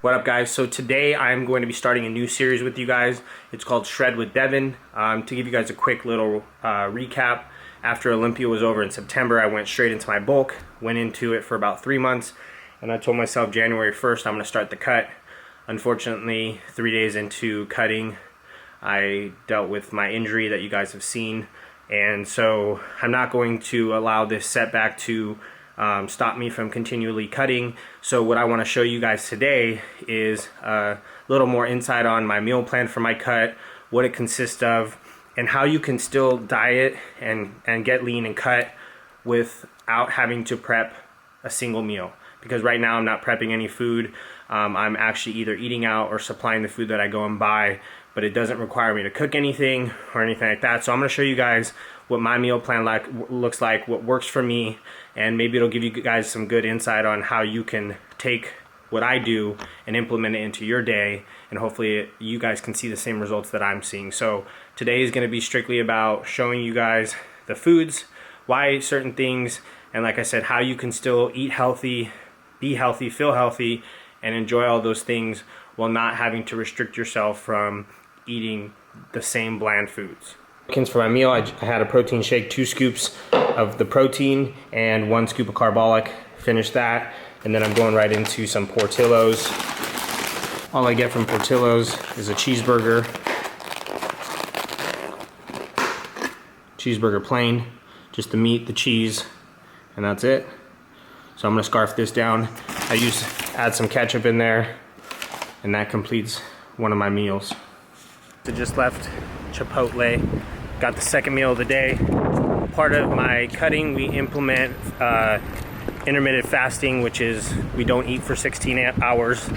What up, guys? So today I'm going to be starting a new series with you guys. It's called Shred with Devin. To give you guys a quick little recap, after Olympia was over in September, I went straight into my bulk, went into it for about 3 months, and I told myself January 1st I'm going to start the cut. Unfortunately, 3 days into cutting, I dealt with my injury that you guys have seen, and so I'm not going to allow this setback to stop me from continually cutting. So what I want to show you guys today is a little more insight on my meal plan for my cut, what it consists of, and how you can still diet and get lean and cut without having to prep a single meal. Because right now I'm not prepping any food. I'm actually either eating out or supplying the food that I go and buy, but it doesn't require me to cook anything or anything like that. So I'm going to show you guys what my meal plan looks like, what works for me, and maybe it'll give you guys some good insight on how you can take what I do and implement it into your day, and hopefully you guys can see the same results that I'm seeing. So today is going to be strictly about showing you guys the foods, why certain things, and like I said, how you can still eat healthy, be healthy, feel healthy, and enjoy all those things while not having to restrict yourself from eating the same bland foods. For my meal, I had a protein shake, 2 scoops of the protein and 1 scoop of carbolic. Finished that, and then I'm going right into some Portillo's. All I get from Portillo's is a cheeseburger plain, just the meat, the cheese, and that's it. So I'm gonna scarf this down. Add some ketchup in there, and that completes one of my meals. I just left Chipotle, got the second meal of the day. Part of my cutting, we implement intermittent fasting, which is we don't eat for 16 hours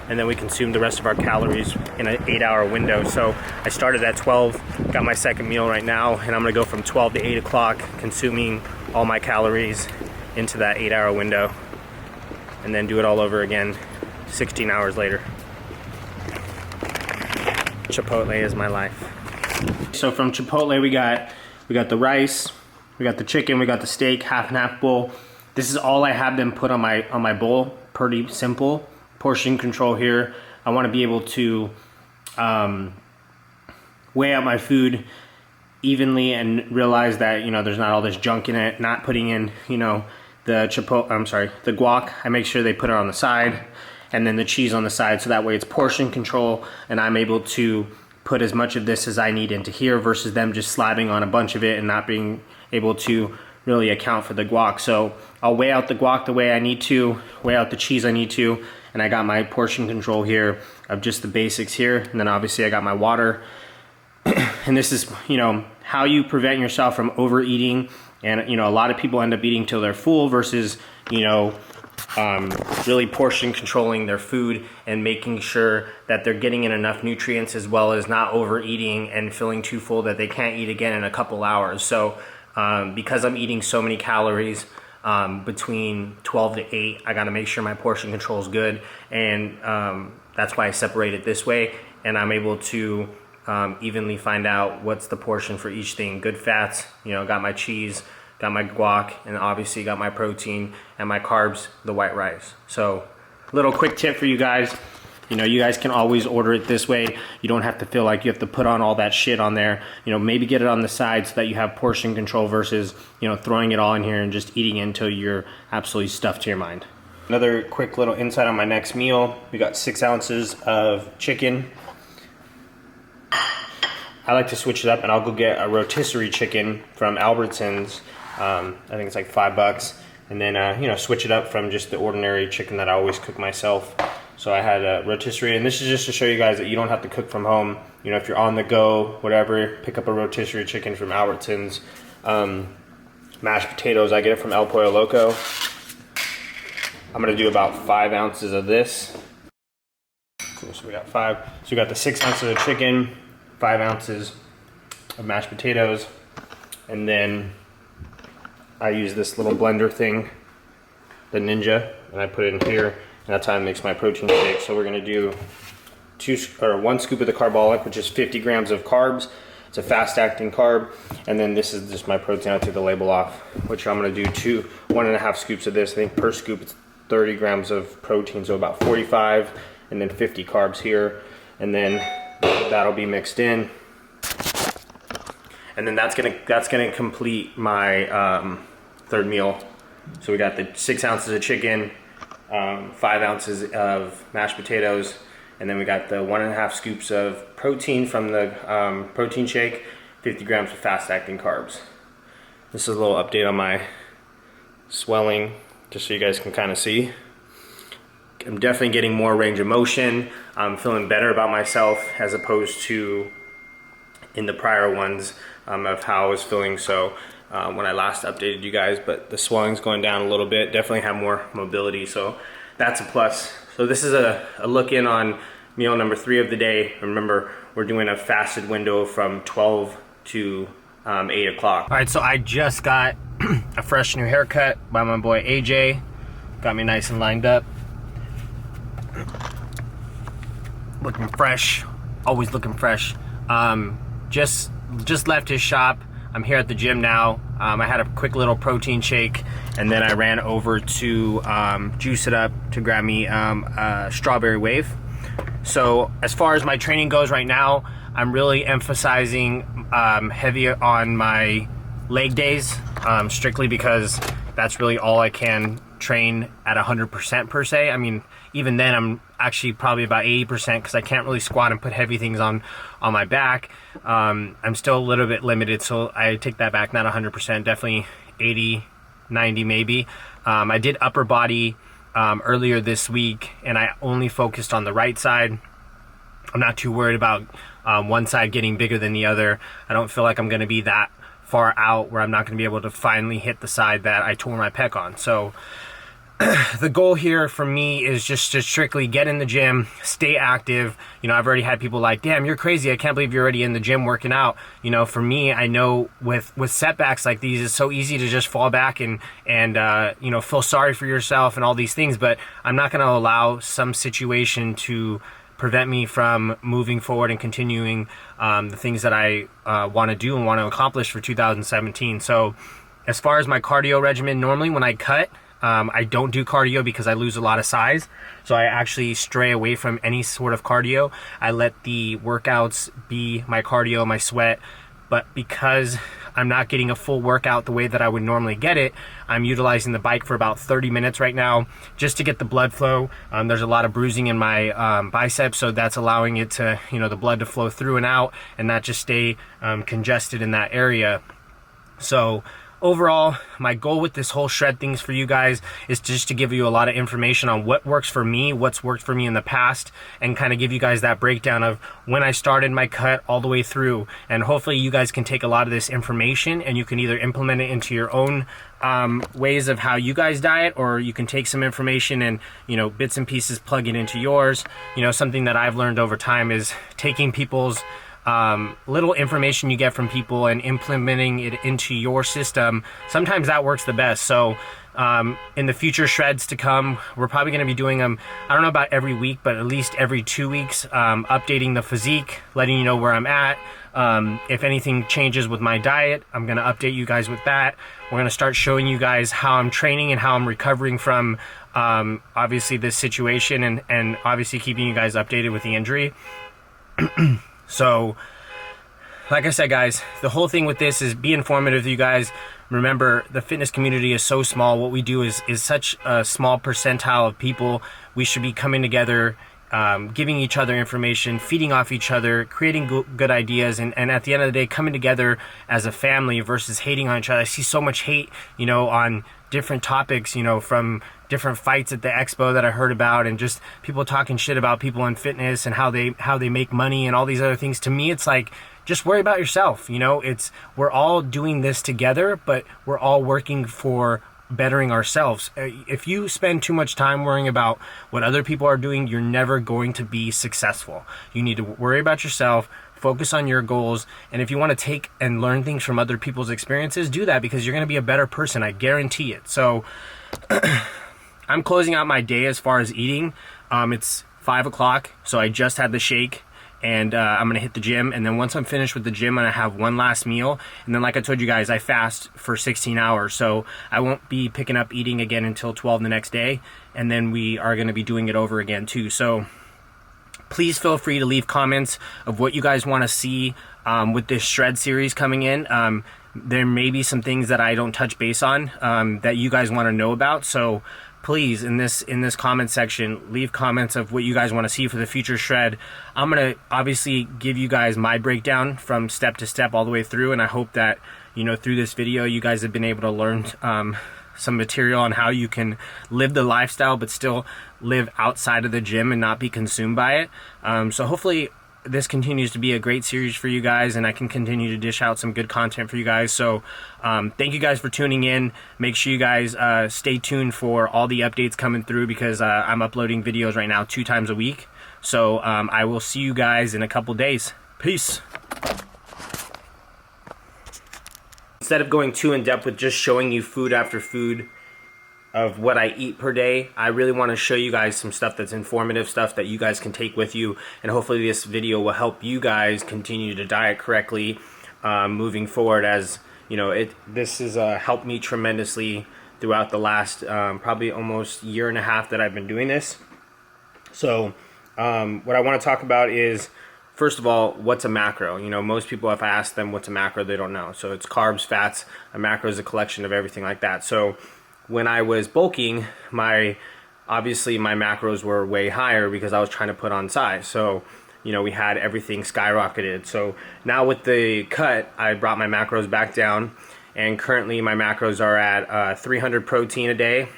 and then we consume the rest of our calories in an 8-hour window. So I started at 12, got my second meal right now, and I'm gonna go from 12 to 8 o'clock consuming all my calories into that 8-hour window, and then do it all over again 16 hours later. Chipotle is my life. So from Chipotle, we got the rice, we got the chicken, we got the steak, half and half bowl. This is all I have them put on my bowl. Pretty simple. Portion control here. I want to be able to weigh out my food evenly and realize that, you know, there's not all this junk in it. Not putting in, you know, the guac. I make sure they put it on the side, and then the cheese on the side, so that way it's portion control and I'm able to put as much of this as I need into here versus them just slapping on a bunch of it and not being able to really account for the guac. So I'll weigh out the guac the way I need to, weigh out the cheese I need to, and I got my portion control here of just the basics here, and then obviously I got my water. And this is, you know, how you prevent yourself from overeating. And, you know, a lot of people end up eating till they're full versus, you know, really portion controlling their food and making sure that they're getting in enough nutrients, as well as not overeating and feeling too full that they can't eat again in a couple hours. So because I'm eating so many calories between 12 to 8, I got to make sure my portion control is good, and that's why I separate it this way, and I'm able to evenly find out what's the portion for each thing. Good fats, you know, got my cheese, got my guac, and obviously got my protein, and my carbs, the white rice. So little quick tip for you guys. You know, you guys can always order it this way. You don't have to feel like you have to put on all that shit on there. You know, maybe get it on the side so that you have portion control versus, you know, throwing it all in here and just eating it until you're absolutely stuffed to your mind. Another quick little insight on my next meal. We got 6 ounces of chicken. I like to switch it up, and I'll go get a rotisserie chicken from Albertsons. I think it's like $5. And then, you know, switch it up from just the ordinary chicken that I always cook myself. So I had a rotisserie, and this is just to show you guys that you don't have to cook from home. You know, if you're on the go, whatever, pick up a rotisserie chicken from Albertsons. Mashed potatoes, I get it from El Pollo Loco. I'm gonna do about 5 ounces of this. Cool, so we got 5. So we got the 6 ounces of chicken, 5 ounces of mashed potatoes, and then I use this little blender thing, the Ninja, and I put it in here. And that's how I mix my protein shake. So we're gonna do 1 scoop of the carbolic, which is 50 grams of carbs. It's a fast-acting carb. And then this is just my protein. I'll take the label off, which I'm gonna do 1.5 scoops of this. I think per scoop it's 30 grams of protein, so about 45 and then 50 carbs here, and then that'll be mixed in. And then that's gonna complete my third meal. So we got the 6 ounces of chicken, 5 ounces of mashed potatoes, and then we got the 1.5 scoops of protein from the protein shake, 50 grams of fast-acting carbs. This is a little update on my swelling, just so you guys can kind of see. I'm definitely getting more range of motion. I'm feeling better about myself as opposed to in the prior ones of how I was feeling. So when I last updated you guys, but the swelling's going down a little bit. Definitely have more mobility, so that's a plus. So this is a look in on meal number 3 of the day. Remember, we're doing a fasted window from 12 to 8 o'clock. All right, so I just got a fresh new haircut by my boy AJ. Got me nice and lined up. Looking fresh, always looking fresh. Just left his shop. I'm here at the gym now. I had a quick little protein shake, and then I ran over to juice it up to grab me a strawberry wave. So as far as my training goes right now, I'm really emphasizing heavy on my leg days, strictly because that's really all I can train at 100% per se. I mean, even then I'm actually probably about 80% because I can't really squat and put heavy things on my back. I'm still a little bit limited, so I take that back, not 100%, definitely 80, 90 maybe. I did upper body earlier this week, and I only focused on the right side. I'm not too worried about one side getting bigger than the other. I don't feel like I'm going to be that far out where I'm not going to be able to finally hit the side that I tore my pec on. So the goal here for me is just to strictly get in the gym, stay active. You know, I've already had people like, damn, you're crazy. I can't believe you're already in the gym working out. You know, for me, I know with setbacks like these, it's so easy to just fall back and you know, feel sorry for yourself and all these things. But I'm not going to allow some situation to prevent me from moving forward and continuing the things that I want to do and want to accomplish for 2017. So as far as my cardio regimen, normally when I cut, I don't do cardio because I lose a lot of size. So I actually stray away from any sort of cardio. I let the workouts be my cardio, my sweat. But because I'm not getting a full workout the way that I would normally get it, I'm utilizing the bike for about 30 minutes right now just to get the blood flow. There's a lot of bruising in my biceps, so that's allowing it to, you know, the blood to flow through and out and not just stay congested in that area. So overall, my goal with this whole shred things for you guys is just to give you a lot of information on what works for me, what's worked for me in the past, and kind of give you guys that breakdown of when I started my cut all the way through. And hopefully you guys can take a lot of this information and you can either implement it into your own ways of how you guys diet, or you can take some information and, you know, bits and pieces, plug it into yours. You know, something that I've learned over time is taking people's little information you get from people and implementing it into your system. Sometimes that works the best. So in the future shreds to come, we're probably going to be doing them, I don't know about every week, but at least every 2 weeks, updating the physique, letting you know where I'm at. If anything changes with my diet, I'm going to update you guys with that. We're going to start showing you guys how I'm training and how I'm recovering from obviously this situation, and obviously keeping you guys updated with the injury. So, like I said, guys, the whole thing with this is be informative, you guys. Remember, the fitness community is so small. What we do is such a small percentile of people. We should be coming together, giving each other information, feeding off each other, creating good ideas, and at the end of the day, coming together as a family versus hating on each other. I see so much hate, you know, on different topics, you know, from different fights at the expo that I heard about, and just people talking shit about people in fitness and how they make money and all these other things. To me, it's like, just worry about yourself. You know, we're all doing this together, but we're all working for bettering ourselves. If you spend too much time worrying about what other people are doing, you're never going to be successful. You need to worry about yourself, focus on your goals, and if you want to take and learn things from other people's experiences, do that, because you're going to be a better person. I guarantee it. So I'm closing out my day as far as eating. It's 5 o'clock, so I just had the shake, and I'm going to hit the gym. And then once I'm finished with the gym, I'm going to have one last meal. And then, like I told you guys, I fast for 16 hours, so I won't be picking up eating again until 12 the next day. And then we are going to be doing it over again too. So Please feel free to leave comments of what you guys want to see with this shred series coming in. There may be some things that I don't touch base on that you guys want to know about. So please, in this comment section, leave comments of what you guys want to see for the future shred. I'm gonna obviously give you guys my breakdown from step to step all the way through, and I hope that, you know, through this video you guys have been able to learn some material on how you can live the lifestyle but still live outside of the gym and not be consumed by it. So hopefully this continues to be a great series for you guys, and I can continue to dish out some good content for you guys. So thank you guys for tuning in. Make sure you guys stay tuned for all the updates coming through, because I'm uploading videos right now 2 times a week. So I will see you guys in a couple days. Peace. Instead of going too in depth with just showing you food after food of what I eat per day, I really want to show you guys some stuff that's informative, stuff that you guys can take with you, and hopefully this video will help you guys continue to diet correctly moving forward. As you know, this has helped me tremendously throughout the last probably almost year and a half that I've been doing this. So what I want to talk about is, first of all, what's a macro? You know, most people, if I ask them what's a macro, they don't know. So it's carbs, fats. A macro is a collection of everything like that. So when I was bulking, obviously my macros were way higher because I was trying to put on size. So, you know, we had everything skyrocketed. So now with the cut, I brought my macros back down, and currently my macros are at 300 protein a day,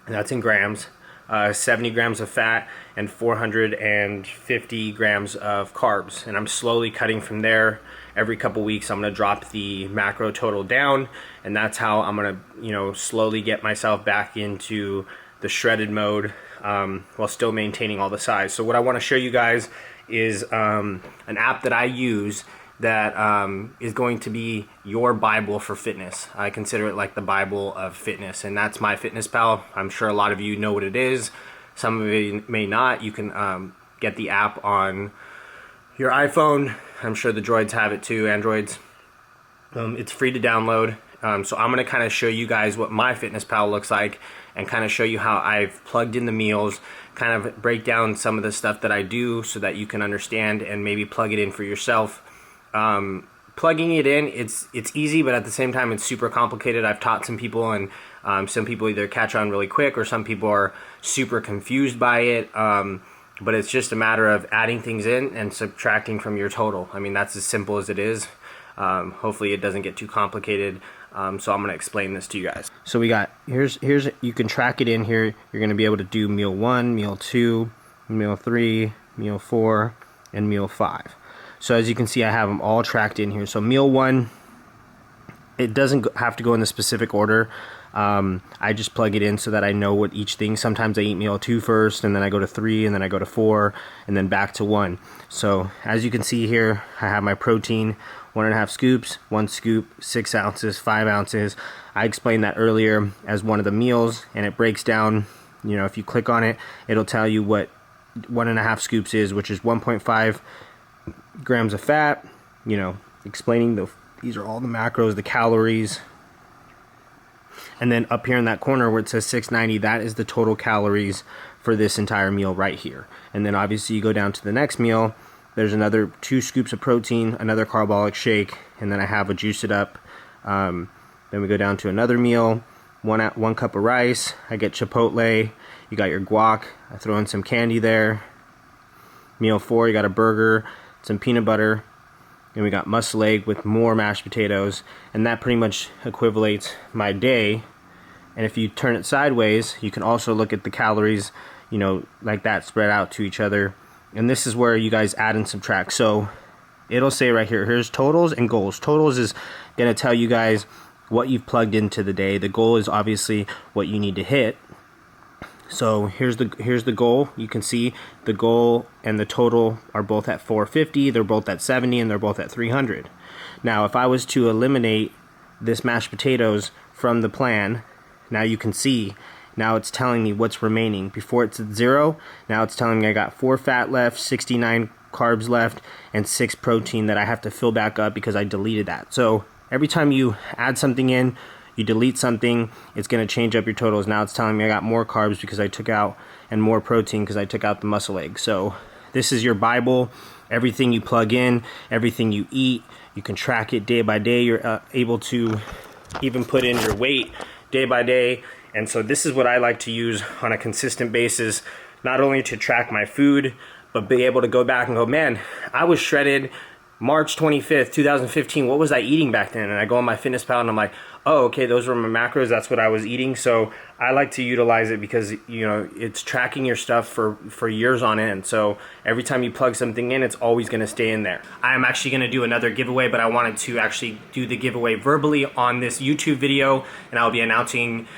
and that's in grams, 70 grams of fat, and 450 grams of carbs. And I'm slowly cutting from there. Every couple weeks I'm going to drop the macro total down, and that's how I'm going to, you know, slowly get myself back into the shredded mode while still maintaining all the size. So what I want to show you guys is an app that I use that is going to be your Bible for fitness. I consider it like the Bible of fitness, and that's MyFitnessPal. I'm sure a lot of you know what it is. Some of you may not. You can get the app on your iPhone. I'm sure the droids have it too, Androids. It's free to download. So I'm going to kind of show you guys what MyFitnessPal looks like, and kind of show you how I've plugged in the meals, kind of break down some of the stuff that I do so that you can understand and maybe plug it in for yourself. Plugging it in, it's easy, but at the same time it's super complicated. I've taught some people, and some people either catch on really quick, or some people are super confused by it. But it's just a matter of adding things in and subtracting from your total. I mean, that's as simple as it is. Hopefully it doesn't get too complicated. So I'm going to explain this to you guys. So we got, here's you can track it in here. You're going to be able to do meal 1, meal 2, meal 3, meal 4, and meal 5. So as you can see, I have them all tracked in here. So meal 1, it doesn't have to go in the specific order. I just plug it in so that I know what each thing. Sometimes I eat meal 2 first, and then I go to 3, and then I go to 4, and then back to 1. So as you can see here, I have my protein, 1.5 scoops, 1 scoop, 6 ounces, 5 ounces. I explained that earlier as one of the meals, and it breaks down. You know, if you click on it, it'll tell you what 1.5 scoops is, which is 1.5 grams of fat. You know, explaining these are all the macros, the calories. And then up here in that corner where it says 690, that is the total calories for this entire meal right here. And then obviously you go down to the next meal, there's another 2 scoops of protein, another carbolic shake, and then I have a Juice It Up. Then we go down to another meal, one cup of rice, I get Chipotle, you got your guac, I throw in some candy there. Meal 4, you got a burger, some peanut butter, and we got muscle egg with more mashed potatoes, and that pretty much equivalates my day. And if you turn it sideways, you can also look at the calories, you know, like that, spread out to each other. And this is where you guys add and subtract. So it'll say right here, here's totals and goals. Totals is going to tell you guys what you've plugged into the day. The goal is obviously what you need to hit. So here's the goal. You can see the goal and the total are both at 450, they're both at 70, and they're both at 300. Now if I was to eliminate this mashed potatoes from the plan, now you can see, now it's telling me what's remaining. Before it's at 0, now it's telling me I got 4 fat left, 69 carbs left, and 6 protein that I have to fill back up because I deleted that. So every time you add something in, you delete something, it's going to change up your totals. Now it's telling me I got more carbs because I took out, and more protein because I took out the muscle egg. So This is your Bible. Everything you plug in, everything you eat, you can track it day by day. You're able to even put in your weight day by day. And so this is what I like to use on a consistent basis, not only to track my food, but be able to go back and go, man, I was shredded March 25th, 2015. What was I eating back then? And I go on MyFitnessPal and I'm like, oh, okay, those were my macros. That's what I was eating. So I like to utilize it because, you know, it's tracking your stuff for years on end. So every time you plug something in, it's always going to stay in there. I'm actually going to do another giveaway, but I wanted to actually do the giveaway verbally on this YouTube video, and I'll be announcing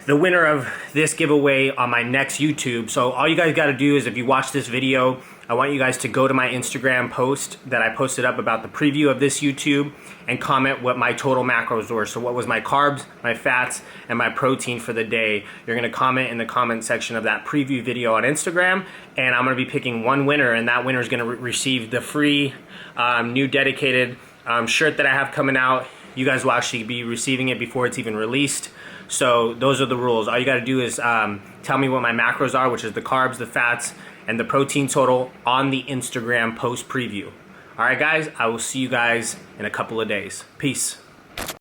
the winner of this giveaway on my next YouTube. So all you guys got to do is, if you watch this video, I want you guys to go to my Instagram post that I posted up about the preview of this YouTube and comment what my total macros were. So what was my carbs, my fats, and my protein for the day. You're gonna comment in the comment section of that preview video on Instagram, and I'm gonna be picking one winner, and that winner is gonna receive the free new dedicated shirt that I have coming out. You guys will actually be receiving it before it's even released. So those are the rules. All you gotta do is tell me what my macros are, which is the carbs, the fats, and the protein total on the Instagram post preview. All right, guys, I will see you guys in a couple of days. Peace.